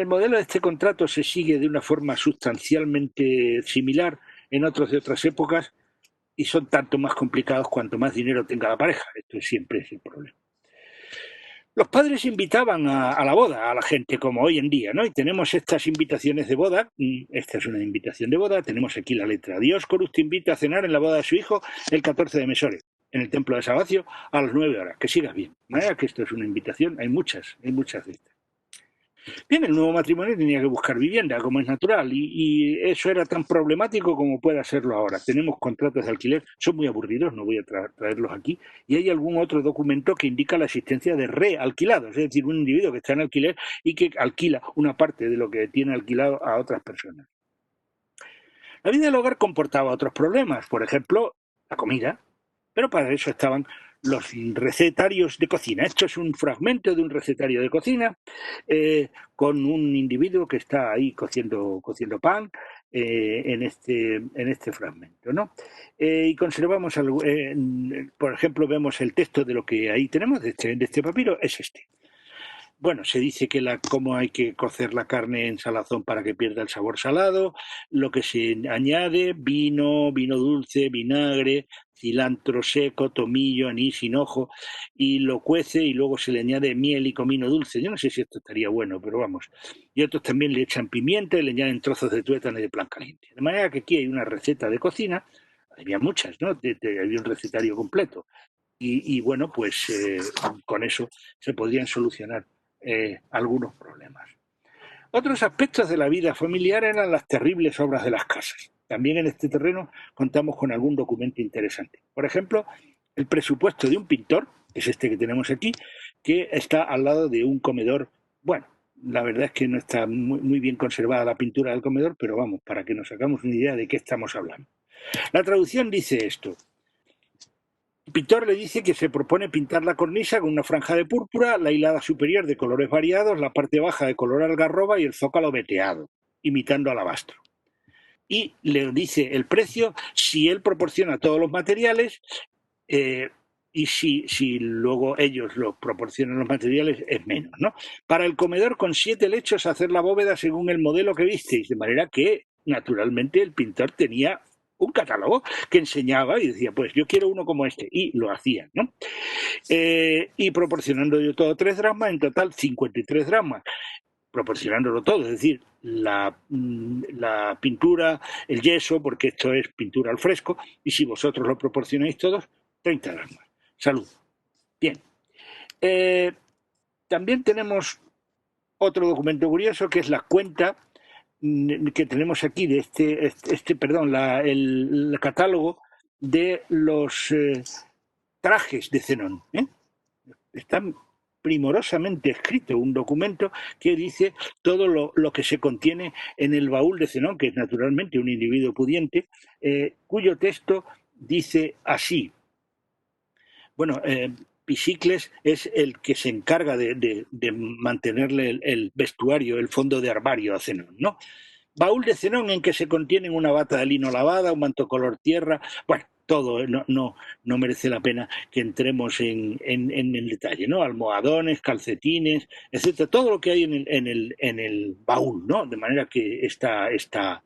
modelo de este contrato se sigue de una forma sustancialmente similar en otros de otras épocas, y son tanto más complicados cuanto más dinero tenga la pareja. Esto siempre es el problema. Los padres invitaban a la boda a la gente, como hoy en día, ¿no? Y tenemos estas invitaciones de boda. Esta es una invitación de boda. Tenemos aquí la letra. Dioscorus te invita a cenar en la boda de su hijo el 14 de Mesores, en el templo de Sagacio, a las 9 horas. Que sigas bien. De manera que esto es una invitación. Hay muchas de estas. Bien, el nuevo matrimonio tenía que buscar vivienda, como es natural, y eso era tan problemático como puede serlo ahora. Tenemos contratos de alquiler, son muy aburridos, no voy a traerlos aquí, y hay algún otro documento que indica la existencia de realquilados, es decir, un individuo que está en alquiler y que alquila una parte de lo que tiene alquilado a otras personas. La vida del hogar comportaba otros problemas, por ejemplo, la comida, pero para eso estaban los recetarios de cocina. Esto es un fragmento de un recetario de cocina con un individuo que está ahí cociendo pan en este fragmento, ¿no? Y conservamos, por ejemplo, vemos el texto de lo que ahí tenemos, de este papiro, es este. Bueno, se dice que cómo hay que cocer la carne en salazón para que pierda el sabor salado, lo que se añade, vino dulce, vinagre, cilantro seco, tomillo, anís, hinojo, y lo cuece y luego se le añade miel y comino dulce. Yo no sé si esto estaría bueno, pero vamos. Y otros también le echan pimienta y le añaden trozos de tuétano y de plan caliente. De manera que aquí hay una receta de cocina, había muchas, ¿no? Había un recetario completo. Y bueno, pues con eso se podrían solucionar algunos problemas. Otros aspectos de la vida familiar eran las terribles obras de las casas. También en este terreno contamos con algún documento interesante. Por ejemplo, el presupuesto de un pintor, que es este que tenemos aquí, que está al lado de un comedor. Bueno, la verdad es que no está muy bien conservada la pintura del comedor, pero vamos, para que nos hagamos una idea de qué estamos hablando. La traducción dice esto: el pintor le dice que se propone pintar la cornisa con una franja de púrpura, la hilada superior de colores variados, la parte baja de color algarroba y el zócalo veteado, imitando alabastro. Y le dice el precio si él proporciona todos los materiales y si luego ellos lo proporcionan los materiales es menos, ¿no? Para el comedor con 7 lechos hacer la bóveda según el modelo que visteis, de manera que naturalmente el pintor tenía un catálogo que enseñaba y decía, pues yo quiero uno como este, y lo hacían, ¿no? Y proporcionando yo todo 3 dracmas, en total 53 dracmas, proporcionándolo todo, es decir, la pintura, el yeso, porque esto es pintura al fresco, y si vosotros lo proporcionáis todos, 30 dracmas. Salud. Bien. También tenemos otro documento curioso que es la cuenta que tenemos aquí de el catálogo de los trajes de Zenón. Está primorosamente escrito un documento que dice todo lo que se contiene en el baúl de Zenón, que es naturalmente un individuo pudiente, cuyo texto dice así. Bueno, Pisicles es el que se encarga de mantenerle el vestuario, el fondo de armario a Zenón, ¿no? Baúl de Zenón en que se contienen una bata de lino lavada, un manto color tierra, bueno, todo no merece la pena que entremos en el detalle, ¿no? Almohadones, calcetines, etcétera, todo lo que hay en el baúl, ¿no? De manera que esta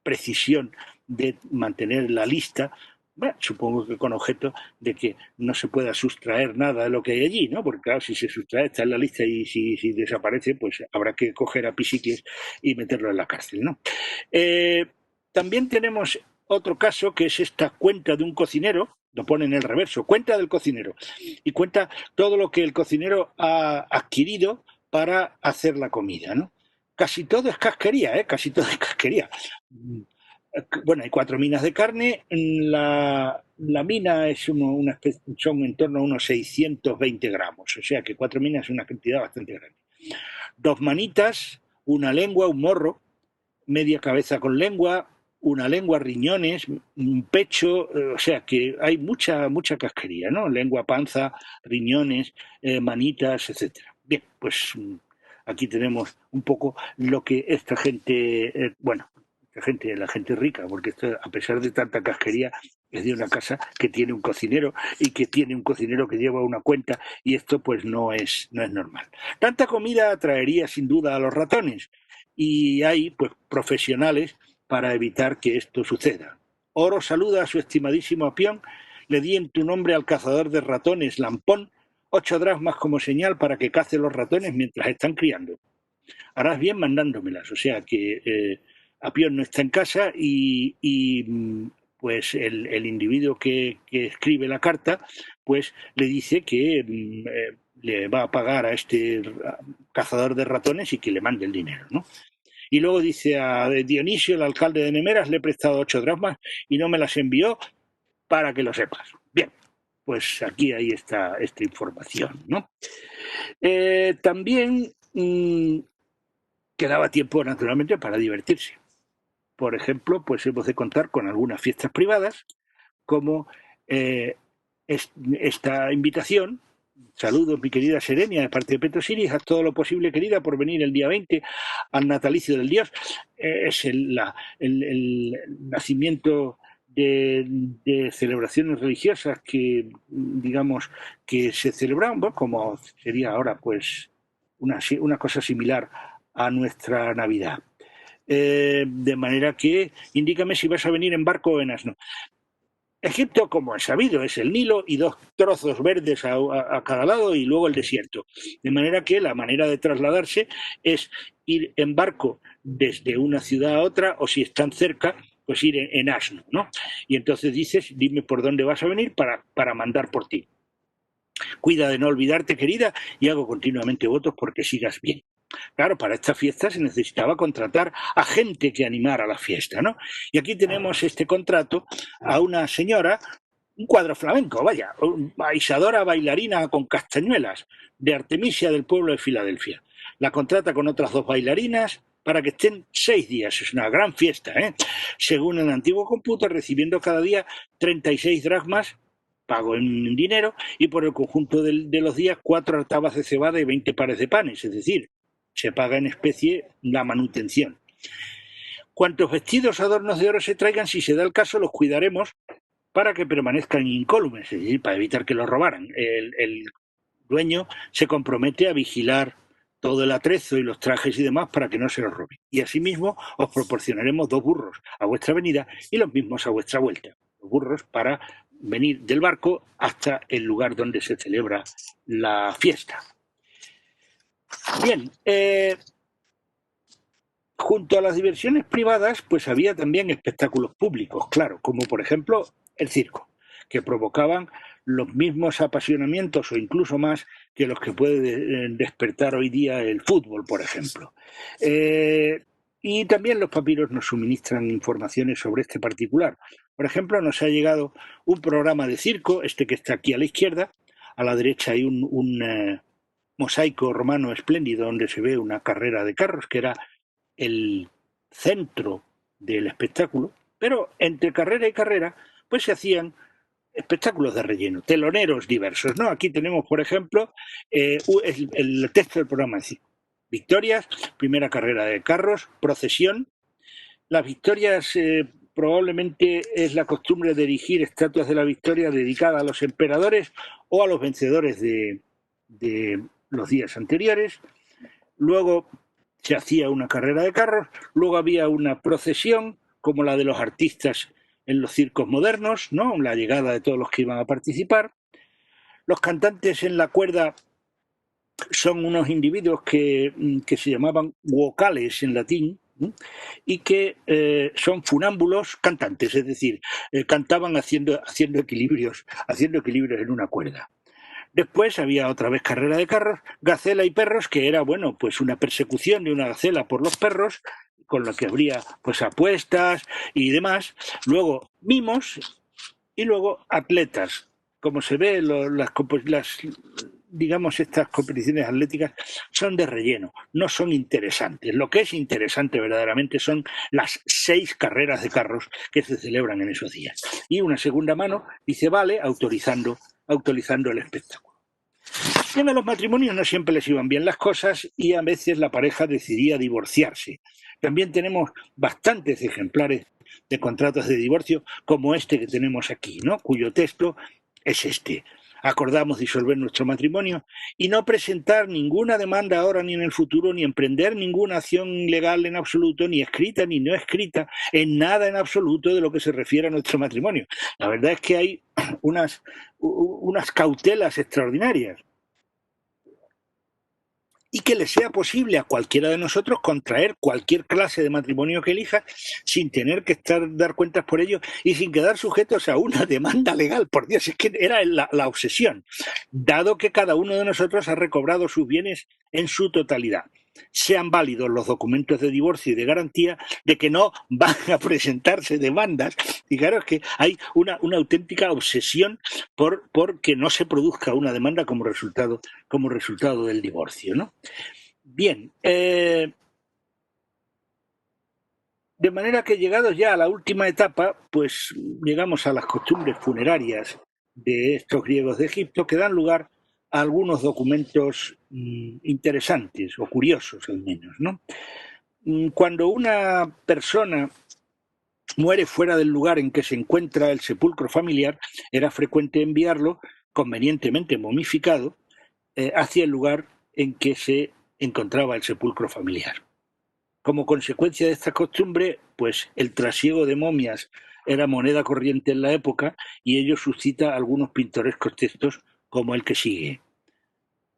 precisión de mantener la lista, bueno, supongo que con objeto de que no se pueda sustraer nada de lo que hay allí, ¿no? Porque claro, si se sustrae está en la lista y si desaparece, pues habrá que coger a Pisicles y meterlo en la cárcel, ¿no? También tenemos otro caso que es esta cuenta de un cocinero, lo pone en el reverso, cuenta del cocinero, y cuenta todo lo que el cocinero ha adquirido para hacer la comida, ¿no? Casi todo es casquería, casi todo es casquería. Bueno, hay 4 minas de carne. La mina es son en torno a unos 620 gramos, o sea que 4 minas es una cantidad bastante grande. 2 manitas, una lengua, un morro, media cabeza con lengua, una lengua, riñones, un pecho, o sea que hay mucha casquería, ¿no? Lengua, panza, riñones, manitas, etcétera. Bien, pues aquí tenemos un poco lo que esta gente, la gente rica, porque esto, a pesar de tanta casquería, es de una casa que tiene un cocinero y que tiene un cocinero que lleva una cuenta, y esto pues no es normal. Tanta comida atraería sin duda a los ratones, y hay pues profesionales para evitar que esto suceda. Oro saluda a su estimadísimo Apión, le di en tu nombre al cazador de ratones Lampón 8 dracmas como señal para que cace los ratones mientras están criando. Harás bien mandándomelas, o sea que Apión no está en casa y pues el individuo que escribe la carta pues le dice que le va a pagar a este cazador de ratones y que le mande el dinero, ¿no? Y luego dice a Dionisio, el alcalde de Nemeras, le he prestado 8 dracmas y no me las envió para que lo sepas. Bien, pues aquí hay esta información, ¿no? También quedaba tiempo, naturalmente, para divertirse. Por ejemplo, pues hemos de contar con algunas fiestas privadas, como esta invitación. Saludos, mi querida Serenia, de parte de Petrosiris. Haz todo lo posible, querida, por venir el día 20 al natalicio del Dios. Es el nacimiento de celebraciones religiosas que, digamos, que se celebraban, bueno, como sería ahora, pues, una cosa similar a nuestra Navidad. De manera que indícame si vas a venir en barco o en asno. Egipto, como es sabido, es el Nilo y dos trozos verdes a cada lado y luego el desierto. De manera que la manera de trasladarse es ir en barco desde una ciudad a otra o si están cerca, pues ir en asno, ¿no? Y entonces dices, dime por dónde vas a venir para mandar por ti. Cuida de no olvidarte, querida, y hago continuamente votos porque sigas bien. Claro, para esta fiesta se necesitaba contratar a gente que animara la fiesta, ¿no? Y aquí tenemos este contrato a una señora, un cuadro flamenco, vaya, una Isadora bailarina con castañuelas, de Artemisia del pueblo de Filadelfia. La contrata con otras 2 bailarinas para que estén 6 días. Es una gran fiesta, ¿eh? Según el antiguo cómputo, recibiendo cada día 36 dracmas, pago en dinero, y por el conjunto de los días 4 octavas de cebada y 20 pares de panes, es decir, se paga en especie la manutención. Cuantos vestidos o adornos de oro se traigan, si se da el caso, los cuidaremos para que permanezcan incólumes, es decir, para evitar que los robaran. El dueño se compromete a vigilar todo el atrezo y los trajes y demás para que no se los roben. Y asimismo os proporcionaremos 2 burros a vuestra venida y los mismos a vuestra vuelta. Los burros para venir del barco hasta el lugar donde se celebra la fiesta. Bien, junto a las diversiones privadas, pues había también espectáculos públicos, claro, como por ejemplo el circo, que provocaban los mismos apasionamientos o incluso más que los que puede despertar hoy día el fútbol, por ejemplo. Y también los papiros nos suministran informaciones sobre este particular. Por ejemplo, nos ha llegado un programa de circo, este que está aquí a la izquierda. A la derecha hay un mosaico romano espléndido donde se ve una carrera de carros, que era el centro del espectáculo, pero entre carrera y carrera, pues se hacían espectáculos de relleno, teloneros diversos, ¿no? Aquí tenemos, por ejemplo, el texto del programa, es decir, victorias, primera carrera de carros, procesión. Las victorias probablemente es la costumbre de erigir estatuas de la victoria dedicadas a los emperadores o a los vencedores de los días anteriores. Luego se hacía una carrera de carros, luego había una procesión, como la de los artistas en los circos modernos, ¿no? La llegada de todos los que iban a participar. Los cantantes en la cuerda son unos individuos que se llamaban vocales en latín, ¿no? Y que son funámbulos cantantes, es decir, cantaban haciendo equilibrios en una cuerda. Después había otra vez carrera de carros, gacela y perros, que era, bueno, pues una persecución de una gacela por los perros, con lo que habría pues apuestas y demás. Luego mimos y luego atletas. Como se ve, digamos, estas competiciones atléticas son de relleno, no son interesantes. Lo que es interesante verdaderamente son las 6 carreras de carros que se celebran en esos días. Y una segunda mano dice vale, autorizando el espectáculo. Bien, a los matrimonios no siempre les iban bien las cosas y a veces la pareja decidía divorciarse. También tenemos bastantes ejemplares de contratos de divorcio como este que tenemos aquí, ¿no? Cuyo texto es este. Acordamos disolver nuestro matrimonio y no presentar ninguna demanda ahora ni en el futuro, ni emprender ninguna acción legal en absoluto, ni escrita ni no escrita, en nada en absoluto de lo que se refiere a nuestro matrimonio. La verdad es que hay unas cautelas extraordinarias. Y que le sea posible a cualquiera de nosotros contraer cualquier clase de matrimonio que elija sin tener que dar cuentas por ello y sin quedar sujetos a una demanda legal. Por Dios, es que era la obsesión, dado que cada uno de nosotros ha recobrado sus bienes en su totalidad. Sean válidos los documentos de divorcio y de garantía de que no van a presentarse demandas. Y claro, es que hay una auténtica obsesión por que no se produzca una demanda como resultado del divorcio, ¿no? Bien, de manera que llegados ya a la última etapa, pues llegamos a las costumbres funerarias de estos griegos de Egipto que dan lugar a algunos documentos interesantes o curiosos al menos, ¿no? Cuando una persona muere fuera del lugar en que se encuentra el sepulcro familiar, era frecuente enviarlo, convenientemente momificado, hacia el lugar en que se encontraba el sepulcro familiar. Como consecuencia de esta costumbre, pues el trasiego de momias era moneda corriente en la época y ello suscita algunos pintorescos textos como el que sigue.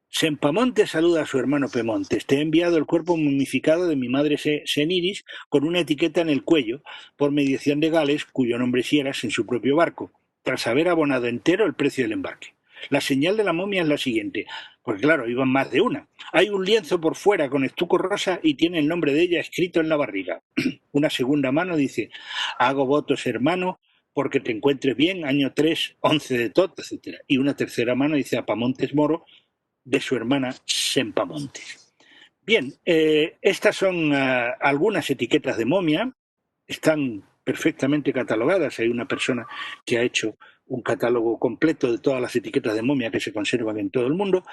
Sempamonte saluda a su hermano Pemontes. Te he enviado el cuerpo momificado de mi madre Seniris con una etiqueta en el cuello por mediación de Gales, cuyo nombre es Hieras, en su propio barco, tras haber abonado entero el precio del embarque. La señal de la momia es la siguiente, porque claro, iban más de una. Hay un lienzo por fuera con estuco rosa y tiene el nombre de ella escrito en la barriga. Una segunda mano dice, hago votos, hermano, porque te encuentres bien, año 3, 11 de tot, etc. Y una tercera mano dice, a Pamontes Moro, de su hermana Sempamontes. Bien, estas son algunas etiquetas de momia, están perfectamente catalogadas. Hay una persona que ha hecho un catálogo completo de todas las etiquetas de momia que se conservan en todo el mundo,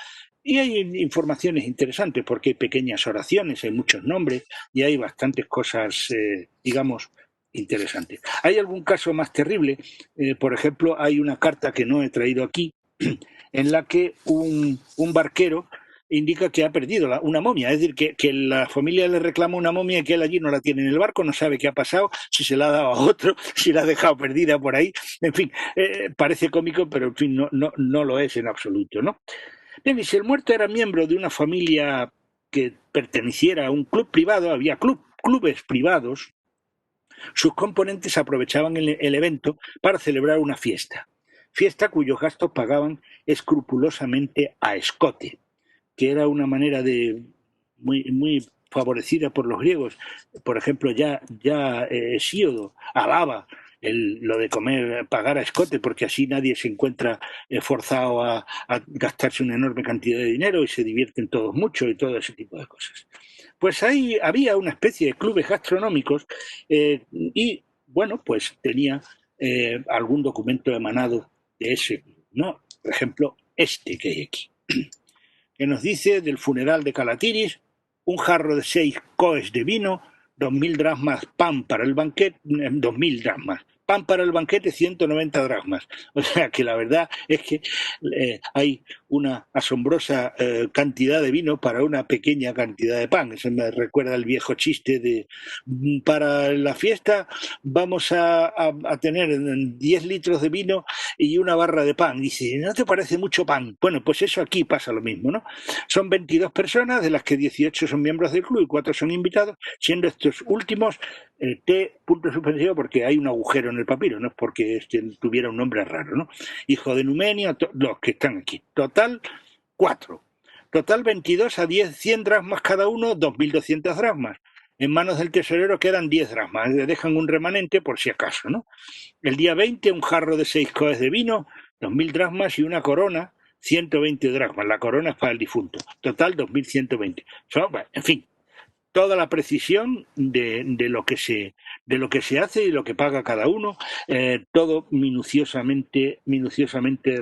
y hay informaciones interesantes porque hay pequeñas oraciones, hay muchos nombres y hay bastantes cosas, digamos, interesantes. Hay algún caso más terrible, por ejemplo, hay una carta que no he traído aquí, en la que un barquero indica que ha perdido una momia, es decir, que la familia le reclama una momia y que él allí no la tiene en el barco, no sabe qué ha pasado, si se la ha dado a otro, si la ha dejado perdida por ahí, en fin, parece cómico, pero en fin, no lo es en absoluto, ¿no? Bien, y si el muerto era miembro de una familia que perteneciera a un club privado, había clubes privados, sus componentes aprovechaban el evento para celebrar una fiesta cuyos gastos pagaban escrupulosamente a escote, que era una manera de muy favorecida por los griegos. Por ejemplo, ya Hesíodo alaba lo de pagar a escote, porque así nadie se encuentra forzado a gastarse una enorme cantidad de dinero y se divierten todos mucho y todo ese tipo de cosas. Pues ahí había una especie de clubes gastronómicos y, bueno, pues tenía algún documento emanado de ese club, ¿no? Por ejemplo, este que hay aquí, que nos dice del funeral de Calatiris, un jarro de 6 coes de vino, 2.000 dracmas pan para el banquete, 2.000 dracmas, pan para el banquete 190 dracmas. O sea que la verdad es que hay una asombrosa cantidad de vino para una pequeña cantidad de pan. Eso me recuerda el viejo chiste de para la fiesta vamos a tener 10 litros de vino y una barra de pan. Dice, ¿no te parece mucho pan? Bueno, pues eso aquí pasa lo mismo, ¿no? Son 22 personas, de las que 18 son miembros del club y 4 son invitados, siendo estos últimos T, punto suspensivo, porque hay un agujero en el papiro, no es porque tuviera un nombre raro, ¿no? Hijo de Numenio, los que están aquí. Total, 4. Total, 22 a 10, 100 dracmas cada uno, 2.200 dracmas. En manos del tesorero quedan 10 dracmas, le dejan un remanente por si acaso, ¿no? El día 20, un jarro de 6 coes de vino, 2.000 dracmas y una corona, 120 dracmas. La corona es para el difunto. Total, 2.120. En fin, toda la precisión de lo que se hace y lo que paga cada uno, todo minuciosamente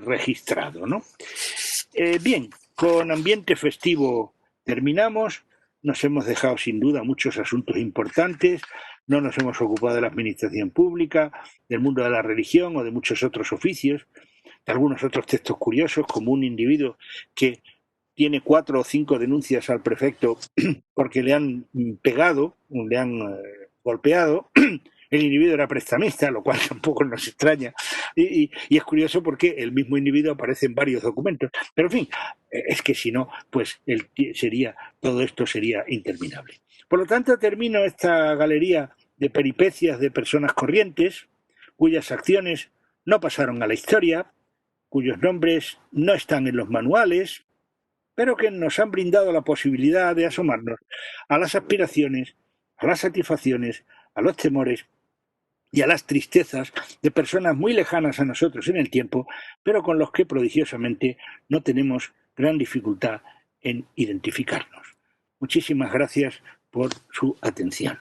registrado, ¿no? Bien, con ambiente festivo terminamos. Nos hemos dejado sin duda muchos asuntos importantes. No nos hemos ocupado de la administración pública, del mundo de la religión o de muchos otros oficios, de algunos otros textos curiosos, como un individuo que tiene 4 o 5 denuncias al prefecto porque le han pegado, le han golpeado. El individuo era prestamista, lo cual tampoco nos extraña. Y es curioso porque el mismo individuo aparece en varios documentos. Pero, en fin, es que si no, pues todo esto sería interminable. Por lo tanto, termino esta galería de peripecias de personas corrientes, cuyas acciones no pasaron a la historia, cuyos nombres no están en los manuales, pero que nos han brindado la posibilidad de asomarnos a las aspiraciones, a las satisfacciones, a los temores y a las tristezas de personas muy lejanas a nosotros en el tiempo, pero con los que prodigiosamente no tenemos gran dificultad en identificarnos. Muchísimas gracias por su atención.